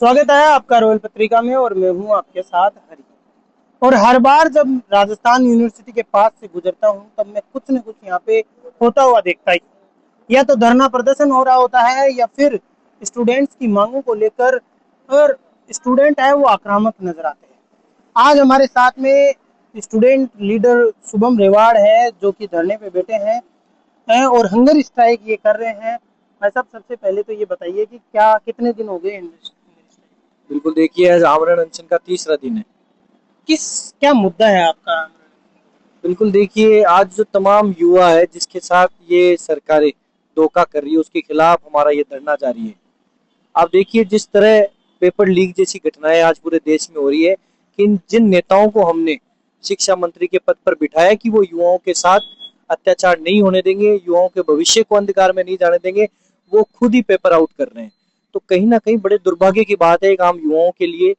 स्वागत है आपका रॉयल पत्रिका में और मैं हूं आपके साथ हरि। और हर बार जब राजस्थान यूनिवर्सिटी के पास से गुजरता हूं तब मैं कुछ न कुछ यहाँ पे होता हुआ देखता ही हूं। या तो धरना प्रदर्शन हो रहा होता है या फिर स्टूडेंट्स की मांगों को लेकर और स्टूडेंट है वो आक्रामक नजर आते हैं। आज हमारे साथ में स्टूडेंट लीडर शुभम रेवाड़ है जो कि धरने पे बैठे हैं और हंगर स्ट्राइक ये कर रहे हैं। भाई साहब, सबसे पहले तो ये बताइए कि क्या कितने दिन हो गए हंगर स्ट्राइक? बिल्कुल देखिए, आज आमरण अनशन का तीसरा दिन है। किस क्या मुद्दा है आपका? बिल्कुल देखिए, आज जो तमाम युवा है जिसके साथ ये सरकारें धोखा कर रही है उसके खिलाफ हमारा ये धरना जारी है। आप देखिए, जिस तरह पेपर लीक जैसी घटनाएं आज पूरे देश में हो रही है कि जिन नेताओं को हमने शिक्षा मंत्री के पद पर बिठाया कि वो युवाओं के साथ अत्याचार नहीं होने देंगे, युवाओं के भविष्य को अंधकार में नहीं जाने देंगे, वो खुद ही पेपर आउट कर रहे हैं। तो कहीं ना कहीं बड़े दुर्भाग्य की बात है एक आम युवाओं के लिए।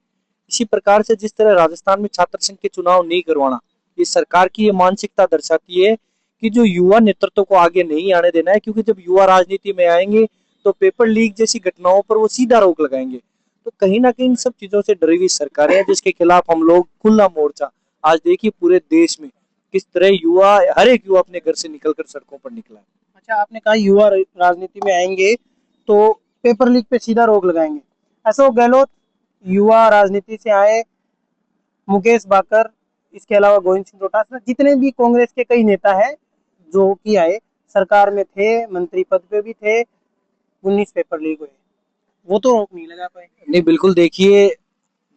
इसी प्रकार से जिस तरह राजस्थान में छात्र संघ के चुनाव नहीं करवाना, ये सरकार की ये मानसिकता दर्शाती है कि जो युवा नेतृत्व को आगे नहीं आने देना है, क्योंकि जब युवा राजनीति में आएंगे तो पेपर लीक जैसी घटनाओं पर वो सीधा रोक लगाएंगे। तो कहीं ना कहीं इन सब चीजों से डरी हुई सरकारें हैं जिसके खिलाफ हम लोग खुला मोर्चा आज देखिए पूरे देश में किस तरह युवा, हर एक युवा अपने घर से निकलकर सड़कों पर निकला है। अच्छा, आपने कहा युवा राजनीति में आएंगे तो पेपर लीक पे सीधा रोक लगाएंगे। अशोक गहलोत युवा राजनीति से आए, मुकेश बाकर, इसके अलावा गोविंद सिंह डोटासरा, जितने भी कांग्रेस के कई नेता हैं जो कि आए, सरकार में थे, मंत्री पद पे भी थे, 19 पेपर लीक हुए, वो तो रोक नहीं लगा पाए। नहीं, बिल्कुल देखिए,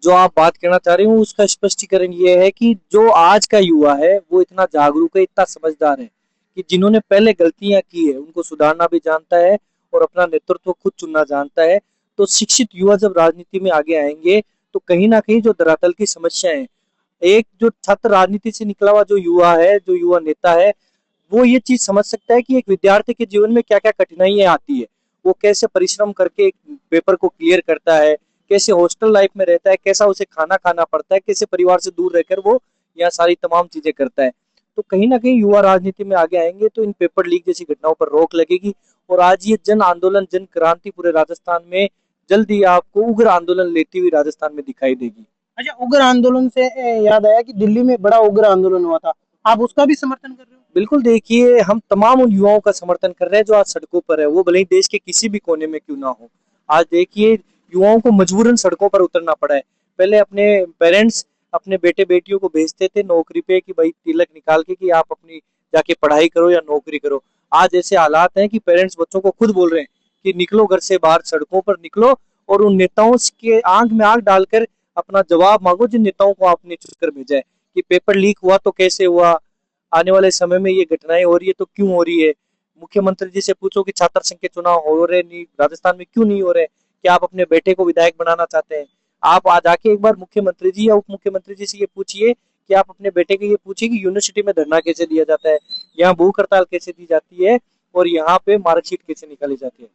जो आप बात करना चाह रहे हो उसका स्पष्टीकरण ये है कि जो आज का युवा है वो इतना जागरूक है, इतना समझदार है कि जिन्होंने पहले गलतियां की है उनको सुधारना भी जानता है और अपना नेतृत्व खुद चुनना जानता है। तो शिक्षित युवा जब राजनीति में आगे आएंगे तो कहीं ना कहीं जो धरातल की समस्या है, एक जो छात्र राजनीति से निकला हुआ जो युवा है, जो युवा नेता है, वो ये चीज समझ सकता है कि एक विद्यार्थी के जीवन में क्या क्या कठिनाइयां आती है, वो कैसे परिश्रम करके एक पेपर को क्लियर करता है, कैसे हॉस्टल लाइफ में रहता है, कैसा उसे खाना खाना पड़ता है, कैसे परिवार से दूर रहकर वो यहाँ सारी तमाम चीजें करता है। तो कहीं ना कहीं युवा राजनीति में आगे आएंगे तो इन पेपर लीक जैसी घटनाओं पर रोक लगेगी। और आज ये जन आंदोलन, जन क्रांति पूरे राजस्थान में जल्द ही आपको उग्र आंदोलन लेती हुई राजस्थान में दिखाई देगी। अच्छा, उग्र आंदोलन से याद आया कि दिल्ली में बड़ा उग्र आंदोलन हुआ था, आप उसका भी समर्थन कर रहे हो? बिल्कुल देखिए, हम तमाम उन युवाओं का समर्थन कर रहे हैं जो आज सड़कों पर है, वो भले ही देश के किसी भी कोने में क्यों ना हो। आज देखिए, युवाओं को मजबूरन सड़कों पर उतरना पड़ा है। पहले अपने पेरेंट्स अपने बेटे बेटियों को भेजते थे नौकरी पे कि भाई तिलक निकाल के कि आप अपनी जाके पढ़ाई करो या नौकरी करो। आज ऐसे हालात हैं कि पेरेंट्स बच्चों को खुद बोल रहे हैं कि निकलो घर से बाहर, सड़कों पर निकलो और उन नेताओं के आंख में आंख डालकर अपना जवाब मांगो जिन नेताओं को आपने चुनकर भेजा है। कि पेपर लीक हुआ तो कैसे हुआ, आने वाले समय में ये घटनाएं हो रही है तो क्यों हो रही है। मुख्यमंत्री जी से पूछो कि छात्र संघ के चुनाव हो रहे नहीं राजस्थान में, क्यों नहीं हो रहे, क्या आप अपने बेटे को विधायक बनाना चाहते हैं। आप आज आके एक बार मुख्यमंत्री जी या उप मुख्यमंत्री जी से ये पूछिए कि आप अपने बेटे को ये पूछिए कि यूनिवर्सिटी में धरना कैसे दिया जाता है, यहाँ भूख हड़ताल कैसे दी जाती है और यहाँ पे मार्कशीट कैसे निकाली जाती है।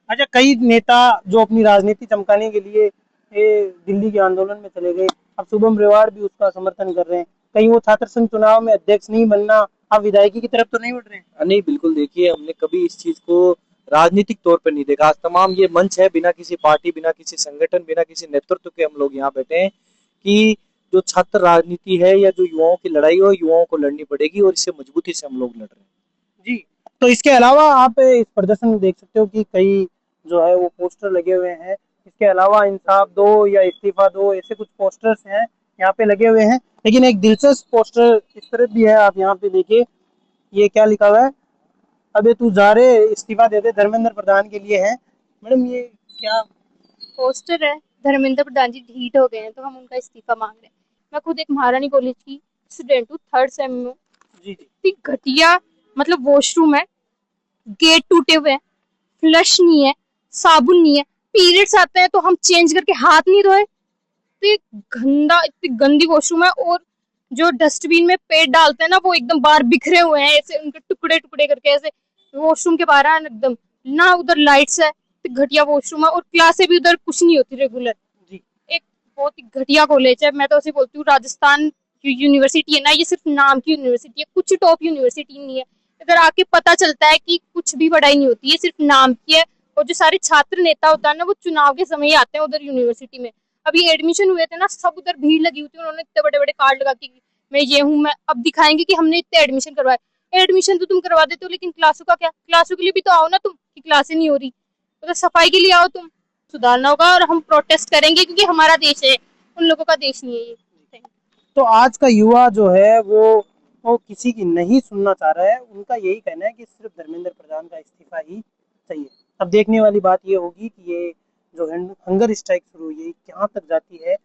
अच्छा, कई नेता जो अपनी राजनीति चमकाने के लिए दिल्ली के आंदोलन में चले गए, अब शुभम रेवाड़ भी उसका समर्थन कर रहे हैं। कहीं वो छात्र संघ चुनाव में अध्यक्ष नहीं बनना, आप विधायकी की तरफ तो नहीं बढ़ रहे हैं? नहीं, बिल्कुल देखिए, हमने कभी इस चीज को राजनीतिक तौर पर नहीं देखा। आज तमाम ये मंच है, बिना किसी पार्टी, बिना किसी संगठन, बिना किसी नेतृत्व के हम लोग यहाँ बैठे हैं कि जो छात्र राजनीति है या जो युवाओं की लड़ाई हो, युवाओं को लड़नी पड़ेगी और इससे मजबूती से हम लोग लड़ रहे हैं। जी। तो इसके अलावा आप इस प्रदर्शन में देख सकते हो कि कई जो है वो पोस्टर लगे हुए हैं। इसके अलावा इंसाफ दो या इस्तीफा दो, ऐसे कुछ पोस्टर्स हैं यहाँ पे लगे हुए हैं। लेकिन एक दिलचस्प पोस्टर इस तरफ भी है, आप यहाँ पे देखिए, ये क्या लिखा हुआ है? अबे तू जा रे, इस्तीफा दे दे, धर्मेंद्र प्रधान के लिए है। मैडम, ये क्या? पोस्टर है। धर्मेंद्र प्रधान जी ढीठ हो गए हैं तो हम उनका इस्तीफा मांग रहे हैं। मैं खुद एक महारानी कॉलेज की स्टूडेंट हूँ, थर्ड सेम में हूँ। जी जी। इतनी घटिया, मतलब वॉशरूम है, गेट टूटे हुए हैं, फ्लश नहीं है, साबुन नहीं है, पीरियड्स आते हैं तो हम चेंज करके हाथ नहीं धोए। तो ये गंदा, इतनी गंदी वॉशरूम है। और जो डस्टबिन में पेट डालते हैं ना, वो एकदम बाहर बिखरे हुए हैं, ऐसे उनके टुकड़े टुकड़े करके ऐसे वॉशरूम के बाहर है एकदम। ना उधर लाइट्स है, घटिया वॉशरूम है, और क्लासें भी उधर कुछ नहीं होती रेगुलर। जी। एक बहुत ही घटिया कॉलेज है। मैं तो ऐसे बोलती हूँ, राजस्थान की यूनिवर्सिटी है ना, ये सिर्फ नाम की यूनिवर्सिटी है, कुछ टॉप यूनिवर्सिटी नहीं है। अगर आके पता चलता है कि कुछ भी पढ़ाई नहीं होती है, सिर्फ नाम की है, और जो सारे छात्र नेता होता है ना, वो चुनाव के समय ही आते हैं उधर यूनिवर्सिटी में। अभी एडमिशन हुए थे ना, सब उधर भीड़ लगी हुई थी, उन्होंने इतने बड़े बड़े कार्ड लगा के मैं ये हूँ, मैं अब दिखाएंगे कि हमने इतने एडमिशन करवाए। एडमिशन तो तुम करवा देते हो, लेकिन क्लासों का क्या? क्लासों के लिए भी तो आओ ना तुम, कि क्लासें नहीं हो रही, तो सफाई के लिए आओ तुम। सुधारना होगा और हम प्रोटेस्ट करेंगे, क्योंकि हमारा देश है, उन लोगों का देश नहीं है ये। तो आज का युवा जो है वो किसी की नहीं सुनना चाह रहा है। उनका यही कहना है कि सिर्फ धर्मेंद्र प्रधान का इस्तीफा ही चाहिए। अब देखने वाली बात ये होगी कि ये जो हंगर स्ट्राइक शुरू हुई है कहाँ तक जाती है